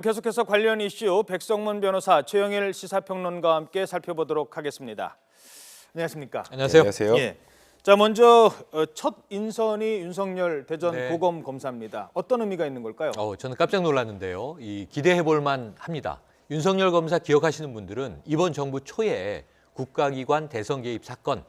계속해서 관련 이슈 백성문 변호사, 최영일 시사평론가와 함께 살펴보도록 하겠습니다. 안녕하십니까? 안녕하세요. 안녕하세요. 예. 자, 먼저 첫 인선이 윤석열 대전 네. 고검 검사입니다. 어떤 의미가 있는 걸까요? 저는 깜짝 놀랐는데요. 기대해볼 만합니다. 윤석열 검사 기억하시는 분들은 이번 정부 초에 국가기관 대선 개입 사건,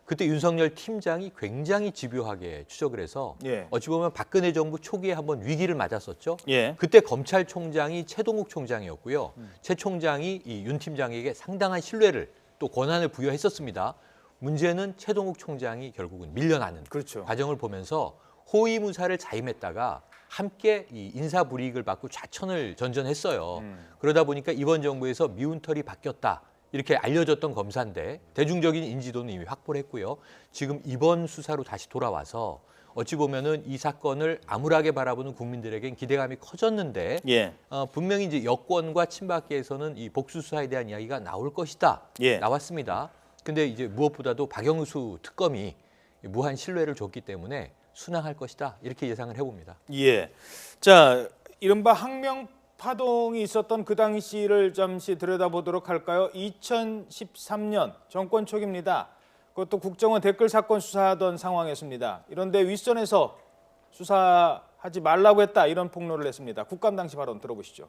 그때 윤석열 팀장이 굉장히 집요하게 추적을 해서 예. 어찌 보면 박근혜 정부 초기에 한번 위기를 맞았었죠. 예. 그때 검찰총장이 최동욱 총장이었고요. 최 총장이 이 윤 팀장에게 상당한 신뢰를 또 권한을 부여했었습니다. 문제는 최동욱 총장이 결국은 밀려나는 그렇죠. 과정을 보면서 호위무사를 자임했다가 함께 이 인사불이익을 받고 좌천을 전전했어요. 그러다 보니까 이번 정부에서 미운 털이 바뀌었다. 이렇게 알려졌던 검사인데 대중적인 인지도는 이미 확보를 했고요. 지금 이번 수사로 다시 돌아와서 어찌 보면은 이 사건을 암울하게 바라보는 국민들에겐 기대감이 커졌는데 예. 분명히 이제 여권과 친박계에서는 이 복수 수사에 대한 이야기가 나올 것이다. 예. 나왔습니다. 근데 이제 무엇보다도 박영수 특검이 무한 신뢰를 줬기 때문에 순항할 것이다. 이렇게 예상을 해봅니다. 예. 자, 이른바 항명 파동이 있었던 그 당시를 잠시 들여다보도록 할까요? 2013년 정권 초기입니다. 그것도 국정원 댓글 사건 수사하던 상황이었습니다. 이런데 윗선에서 수사하지 말라고 했다 이런 폭로를 했습니다. 국감 당시 발언 들어보시죠.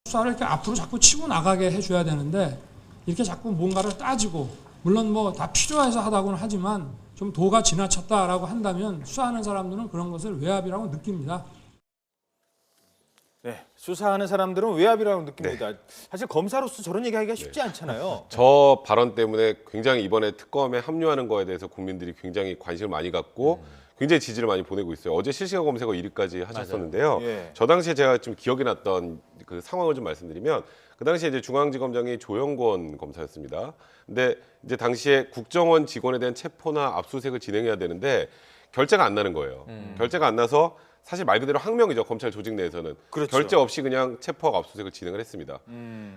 수사를 이렇게 앞으로 자꾸 치고 나가게 해줘야 되는데 이렇게 자꾸 뭔가를 따지고 물론 뭐 다 필요해서 하다고는 하지만 좀 도가 지나쳤다라고 한다면 수사하는 사람들은 그런 것을 외압이라고 느낍니다. 네, 수사하는 사람들은 외압이라고 느낍니다. 사실 검사로서 저런 얘기하기가 쉽지 않잖아요. 저 발언 때문에 굉장히 이번에 특검에 합류하는 거에 대해서 국민들이 굉장히 관심을 많이 갖고 굉장히 지지를 많이 보내고 있어요. 어제 실시간 검색어 1위까지 하셨었는데요. 예. 저 당시에 제가 좀 기억에 났던 그 상황을 좀 말씀드리면 그 당시에 이제 중앙지검장이 조영권 검사였습니다. 근데 이제 당시에 국정원 직원에 대한 체포나 압수수색을 진행해야 되는데 결재가 안 나는 거예요. 결재가 안 나서 사실 말 그대로 항명이죠. 검찰 조직 내에서는. 그렇죠. 결재 없이 그냥 체포하고 압수수색을 진행을 했습니다.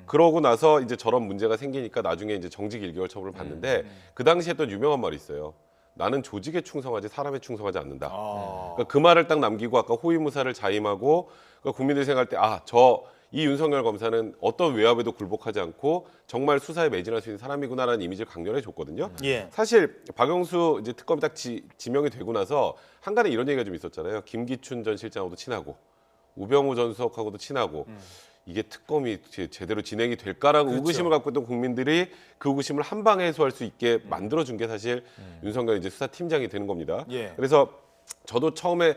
그러고 나서 이제 저런 문제가 생기니까 나중에 이제 정직 1개월 처분을 받는데 그 당시에 또 유명한 말이 있어요. 나는 조직에 충성하지 사람에 충성하지 않는다. 그러니까 그 말을 딱 남기고 아까 호위무사를 자임하고 그러니까 국민들이 생각할 때 이 윤석열 검사는 어떤 외압에도 굴복하지 않고 정말 수사에 매진할 수 있는 사람이구나라는 이미지를 강렬해 줬거든요. 예. 사실 박영수 이제 특검이 딱 지명이 되고 나서 한간에 이런 얘기가 좀 있었잖아요. 김기춘 전 실장하고도 친하고 우병우 전 수석하고도 친하고 이게 특검이 제대로 진행이 될까라고 그렇죠. 의구심을 갖고 있던 국민들이 그 의구심을 한 방에 해소할 수 있게 만들어준 게 사실 윤석열 이제 수사팀장이 되는 겁니다. 예. 그래서 저도 처음에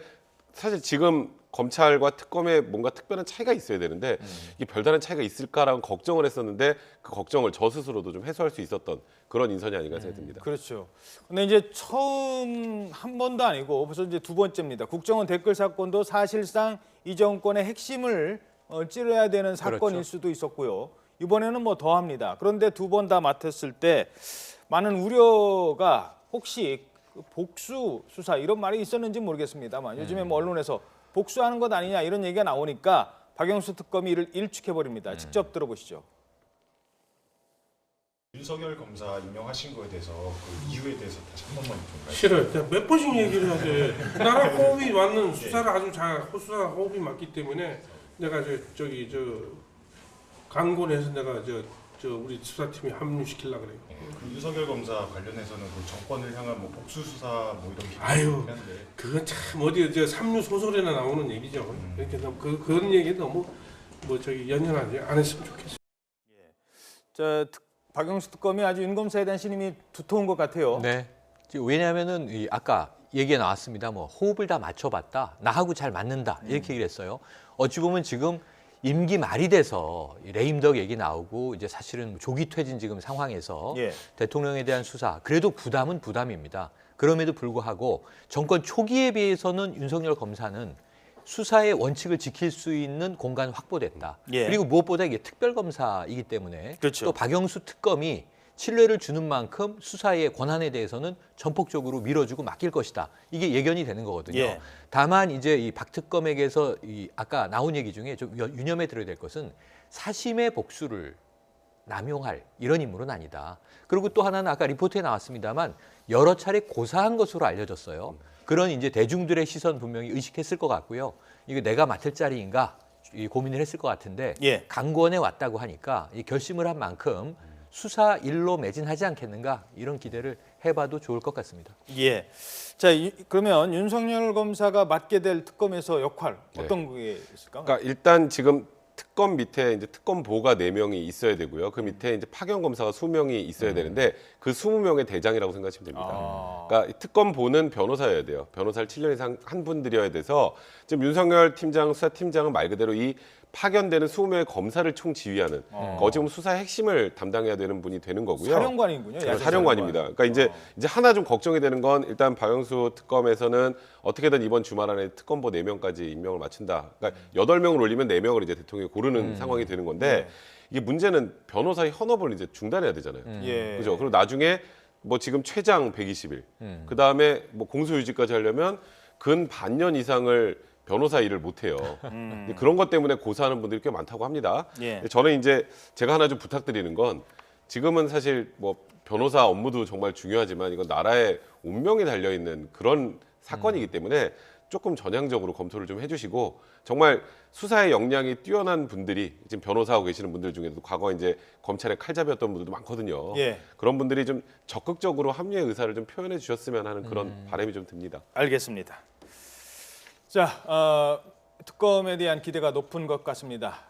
사실 지금 검찰과 특검에 뭔가 특별한 차이가 있어야 되는데 이게 별다른 차이가 있을까라는 걱정을 했었는데 그 걱정을 저 스스로도 좀 해소할 수 있었던 그런 인선이 아닌가 생각됩니다. 그렇죠. 근데 이제 처음 한 번도 아니고 벌써 이제 두 번째입니다. 국정원 댓글 사건도 사실상 이 정권의 핵심을 찌르야 되는 사건일 그렇죠. 수도 있었고요. 이번에는 뭐 더합니다. 그런데 두 번 다 맡았을 때 많은 우려가 혹시 복수 수사 이런 말이 있었는지 모르겠습니다만 요즘에 뭐 언론에서 복수하는 것 아니냐 이런 얘기가 나오니까 박영수 특검이 이를 일축해버립니다. 직접 들어보시죠. 윤석열 검사 임명하신 거에 대해서 그 이유에 대해서 다시 한 번만 좀 말씀. 싫어요. 그냥 몇 번씩 얘기를 해야 돼. 나랑 호흡이 맞는 수사를 아주 잘 수사 호흡이 맞기 때문에 내가 저기 강권해서 내가 우리 수사팀에 합류시키려고 그래요. 그 윤석열 검사 관련해서는 그 정권을 향한 뭐 복수 수사 뭐 이런 게 아유, 있긴 한데 그건 참 어디 삼류 소설에나 나오는 얘기죠. 이렇게 너무 그런 얘기 너무 연연하지 안 했으면 좋겠어요. 박영수 특검이 아주 윤 검사에 대한 신임이 두터운 것 같아요. 네. 왜냐하면은 아까 얘기가 나왔습니다. 뭐 호흡을 다 맞춰봤다. 나하고 잘 맞는다. 이렇게 얘기를 했어요. 어찌 보면 지금 임기 말이 돼서 레임덕 얘기 나오고 이제 사실은 조기 퇴진 지금 상황에서 예. 대통령에 대한 수사 그래도 부담은 부담입니다. 그럼에도 불구하고 정권 초기에 비해서는 윤석열 검사는 수사의 원칙을 지킬 수 있는 공간 확보됐다. 예. 그리고 무엇보다 이게 특별검사이기 때문에 그렇죠. 또 박영수 특검이 신뢰를 주는 만큼 수사의 권한에 대해서는 전폭적으로 밀어주고 맡길 것이다. 이게 예견이 되는 거거든요. 예. 다만 이제 이 박 특검에게서 아까 나온 얘기 중에 좀 유념해 드려야 될 것은 사심의 복수를 남용할 이런 인물은 아니다. 그리고 또 하나는 아까 리포트에 나왔습니다만 여러 차례 고사한 것으로 알려졌어요. 그런 이제 대중들의 시선 분명히 의식했을 것 같고요. 이거 내가 맡을 자리인가 이 고민을 했을 것 같은데 예. 강권에 왔다고 하니까 이 결심을 한 만큼 수사 일로 매진하지 않겠는가 이런 기대를 해봐도 좋을 것 같습니다. 예. 자, 그러면 윤석열 검사가 맡게 될 특검에서 역할 어떤 게 있을까? 그러니까 일단 지금 특검 밑에 이제 특검보가 4명이 있어야 되고요. 그 밑에 이제 파견 검사가 20명이 있어야 되는데 그 20명의 대장이라고 생각하시면 됩니다. 그러니까 이 특검보는 변호사여야 돼요. 변호사를 7년 이상 한 분들이어야 돼서 지금 윤석열 팀장, 수사팀장은 말 그대로 이 파견되는 20명의 검사를 총지휘하는 지금 수사 핵심을 담당해야 되는 분이 되는 거고요. 사령관이군요. 야전 사령관입니다. 그러니까 이제 하나 좀 걱정이 되는 건 일단 박영수 특검에서는 어떻게든 이번 주말 안에 특검보 4명까지 임명을 마친다. 그러니까 8명을 올리면 4명을 이제 대통령이 고르는 상황이 되는 건데 이게 문제는 변호사의 현업을 이제 중단해야 되잖아요. 예. 그죠? 그리고 나중에 뭐 지금 최장 120일, 그 다음에 뭐 공소유지까지 하려면 근 반년 이상을 변호사 일을 못 해요. 그런 것 때문에 고사하는 분들이 꽤 많다고 합니다. 예. 저는 이제 제가 하나 좀 부탁드리는 건 지금은 사실 뭐 변호사 업무도 정말 중요하지만 이건 나라의 운명이 달려 있는 그런 사건이기 때문에 조금 전향적으로 검토를 좀 해주시고 정말 수사의 역량이 뛰어난 분들이 지금 변호사하고 계시는 분들 중에도 과거 이제 검찰의 칼잡이였던 분들도 많거든요. 예. 그런 분들이 좀 적극적으로 합류의 의사를 좀 표현해 주셨으면 하는 그런 바람이 좀 듭니다. 알겠습니다. 자, 특검에 대한 기대가 높은 것 같습니다.